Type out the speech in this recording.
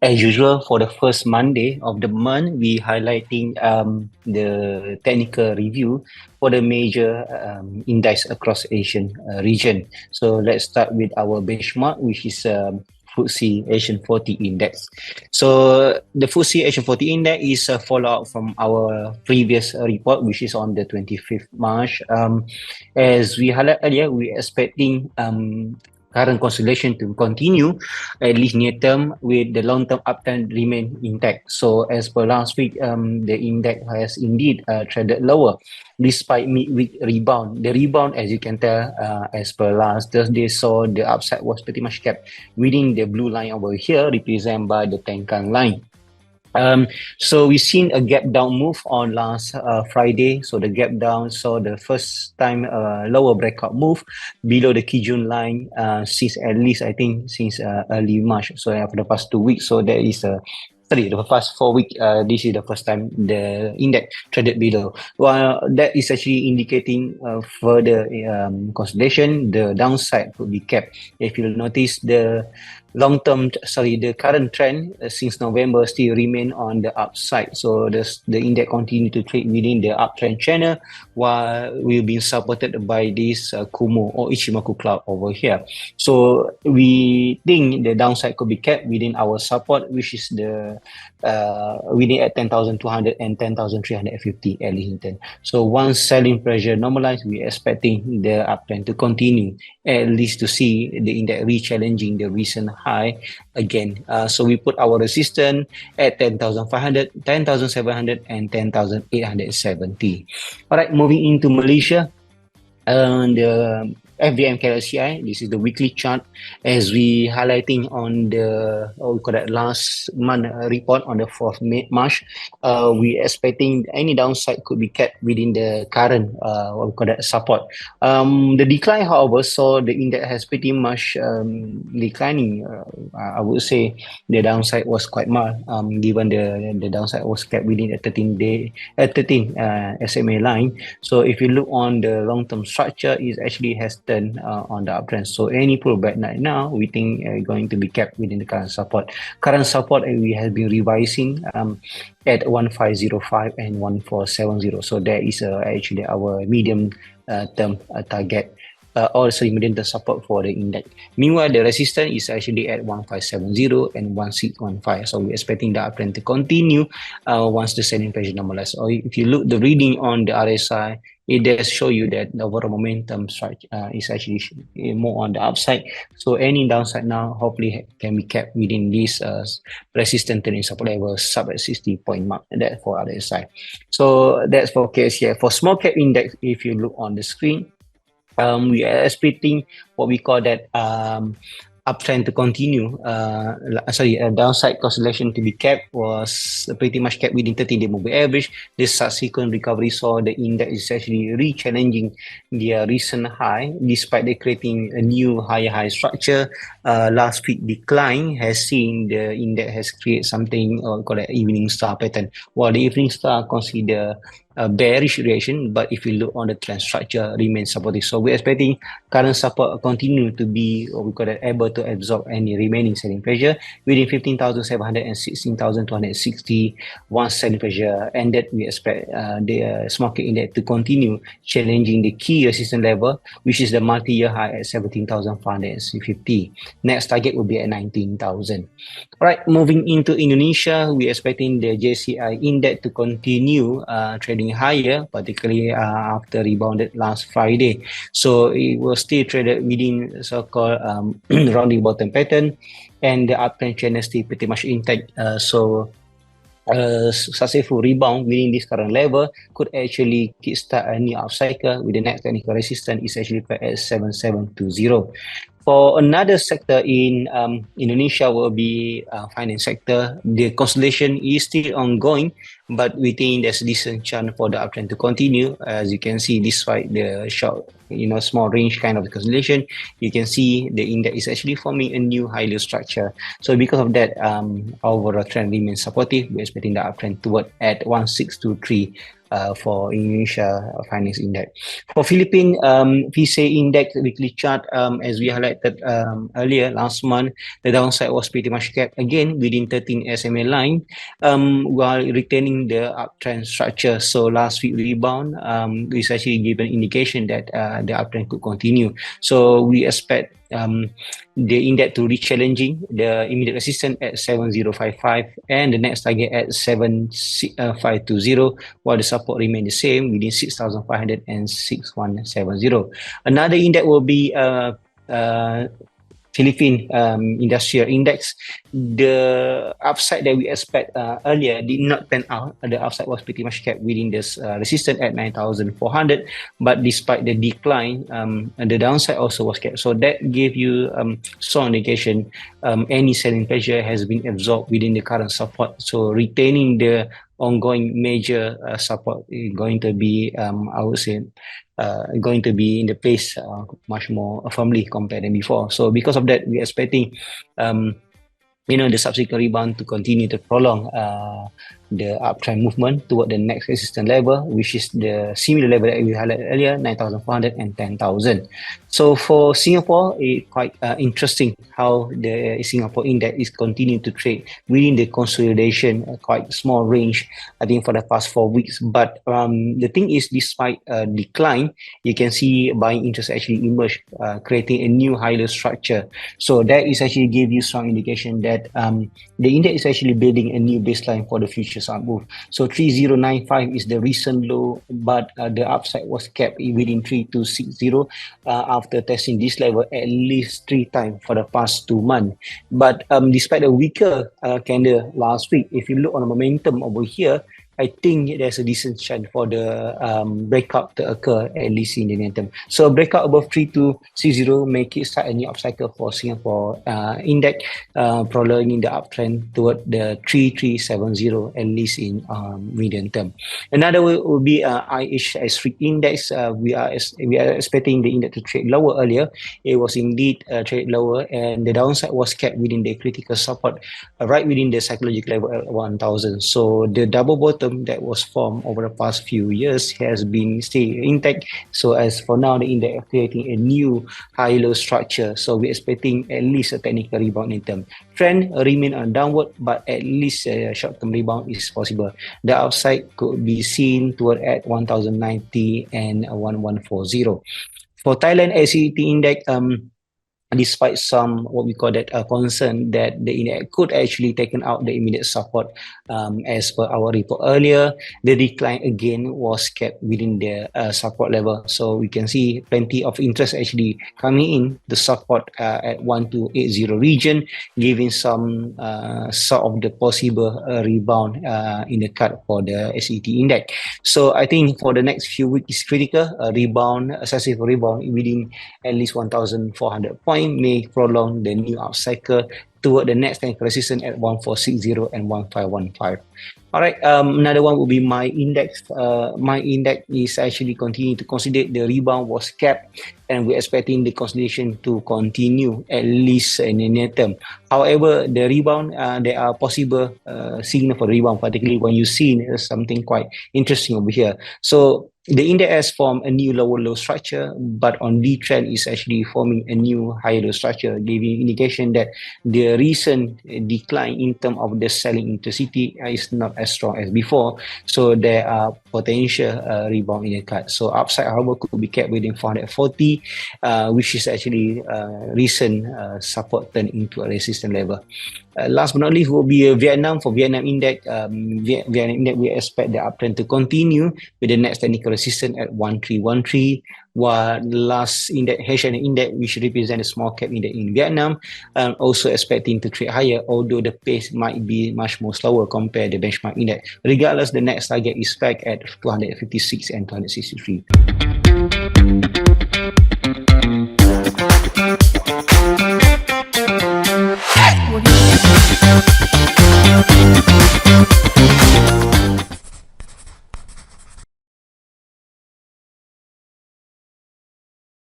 As usual, for the first Monday of the month, we highlighting the technical review for the major index across Asian region. So let's start with our benchmark, which is FTSE Asian 40 Index. So the FTSE Asian 40 Index is a follow-up from our previous report, which is on the 25th March. As we highlighted earlier, we're expecting current consolidation to continue at least near term, with the long term uptrend remain intact. So as per last week, the index has indeed traded lower despite mid-week rebound. The rebound, as you can tell, as per last Thursday, saw the upside was pretty much kept within the blue line over here, represented by the Tenkang line. So we've seen a gap down move on last Friday. So the gap down saw the first time lower breakout move below the Kijun line since at least, I think, since early March. So for the past 2 weeks, so there is a the past 4 weeks, this is the first time the index traded below. Well, that is actually indicating further consolidation. The downside could be kept. If you notice, the current trend since November still remain on the upside. So the index continue to trade within the uptrend channel, while we've been supported by this Kumo or Ichimoku cloud over here. So we think the downside could be kept within our support, which is the within at 10,200 and 10,350 at Linton. So once selling pressure normalized, we're expecting the uptrend to continue, at least to see the index re-challenging the recent high again. So we put our resistance at 10,500, 10,700 and 10,870. All right, moving into Malaysia. The FVM KLCI, this is the weekly chart, as we highlighting on the last month report on the 4th March. We expecting any downside could be kept within the current support. The decline, however, saw the index has pretty much declining. I would say the downside was quite mild, given the downside was kept within a 13 SMA line. So if you look on the long-term structure, it actually has turned on the uptrend. So any pullback right now, we think going to be kept within the current support. Current support we have been revising at 1505 and 1470. So that is actually our medium term target. Medium term support for the index. Meanwhile, the resistance is actually at 1570 and 1615. So we're expecting the uptrend to continue once the selling pressure normalizes. Or if you look the reading on the RSI, it does show you that the overall momentum is actually more on the upside. So any downside now hopefully can be kept within this resistance turning support level sub at 60 point mark. That's for RSI. So that's for KSCI. For small cap index, if you look on the screen, we are expecting what we call that uptrend to continue. Downside consolidation to be kept was pretty much kept within 30-day moving average. This subsequent recovery saw the index is actually re-challenging their recent high, despite they creating a new higher high structure. Last week decline has seen the index has created something called an evening star pattern. While the evening star consider a bearish reaction, but if you look on the trend structure, remains supportive. So we're expecting current support continue to be what we call that, able to absorb any remaining selling pressure within 15,700 and 16,260. Once selling pressure ended, we expect the small cap index to continue challenging the key resistance level, which is the multi-year high at 17,550. Next target will be at 19,000. All right, moving into Indonesia, we're expecting the JCI index to continue trading higher, particularly after rebounded last Friday. So it was still traded within so-called rounding bottom pattern, and the uptrend channel still pretty much intact. Successful rebound within this current level could actually kickstart a new upcycle, with the next technical resistance is actually at 7720. For another sector in Indonesia will be finance sector. The consolidation is still ongoing, but we think there's a decent chance for the uptrend to continue. As you can see, despite the short, small range kind of consolidation, you can see the index is actually forming a new high-low structure. So because of that, overall trend remains supportive. We're expecting the uptrend toward at 1623 for Indonesia Finance Index. For Philippine PSA Index weekly chart, as we highlighted earlier last month, the downside was pretty much kept again within 13 SMA line, while retaining the uptrend structure. So last week rebound is actually given indication that the uptrend could continue. So we expect the index to re-challenging the immediate resistance at 7055 and the next target at 7520, while the support remain the same within 6500 and 6170. Another index will be Philippine Industrial Index. The upside that we expect earlier did not pan out. The upside was pretty much kept within this resistance at 9,400. But despite the decline, the downside also was kept. So that gave you strong indication any selling pressure has been absorbed within the current support. So retaining the ongoing major support is going to be, I would say, going to be in the place much more firmly compared than before. So because of that, we're expecting the subsequent rebound to continue to prolong the uptrend movement toward the next resistance level, which is the similar level that we highlighted earlier, 9,400 and 10,000. So for Singapore, it's quite interesting how the Singapore index is continuing to trade within the consolidation, quite small range, I think, for the past 4 weeks. But the thing is, despite a decline, you can see buying interest actually emerge, creating a new higher structure. So that is actually give you strong indication that the index is actually building a new baseline for the future move. So 3095 is the recent low, but the upside was kept within 3260 after testing this level at least 3 times for the past 2 months. But despite a weaker candle last week, if you look on the momentum over here, I think there's a decent chance for the breakout to occur, at least in the near term. So breakout above 3260 make it start a new upcycle for Singapore index, prolonging the uptrend toward the 3370, at least in medium term. Another will be IHS index. We are expecting the index to trade lower earlier. It was indeed trade lower, and the downside was kept within the critical support, right within the psychological level at 1000. So the double bottom that was formed over the past few years has been stay intact. So as for now, the index is creating a new high-low structure. So we're expecting at least a technical rebound in term. Trend remain on downward, but at least a short-term rebound is possible. The upside could be seen toward at 1090 and 1140. For Thailand SET index, despite some what we call that concern that the index could actually taken out the immediate support, as per our report earlier, the decline again was kept within the support level. So we can see plenty of interest actually coming in the support at 1280 region, giving some sort of the possible rebound in the cut for the SET index. So I think for the next few weeks is critical. A successive rebound within at least 1,400 points may prolong the new upcycle toward the next technical resistance at 1460 and 1515. All right, another one will be my index. My index is actually continuing to consolidate. The rebound was capped, and we're expecting the consolidation to continue at least in the near term. However, the rebound, there are possible signal for rebound, particularly when you see something quite interesting over here. So the index has formed a new lower low structure, but on D trend is actually forming a new higher low structure, giving indication that the recent decline in terms of the selling intensity is not as strong as before. So there are potential rebound in the cut. So upside, however, could be kept within 440, which is actually recent support turned into a resistance level. Last but not least will be Vietnam. For Vietnam index, Vietnam index, we expect the uptrend to continue with the next technical resistance at 1313, while the last index, Asian index, which represent a small cap index in Vietnam, also expecting to trade higher, although the pace might be much more slower compared to the benchmark index. Regardless, the next target is back at 256 and 263.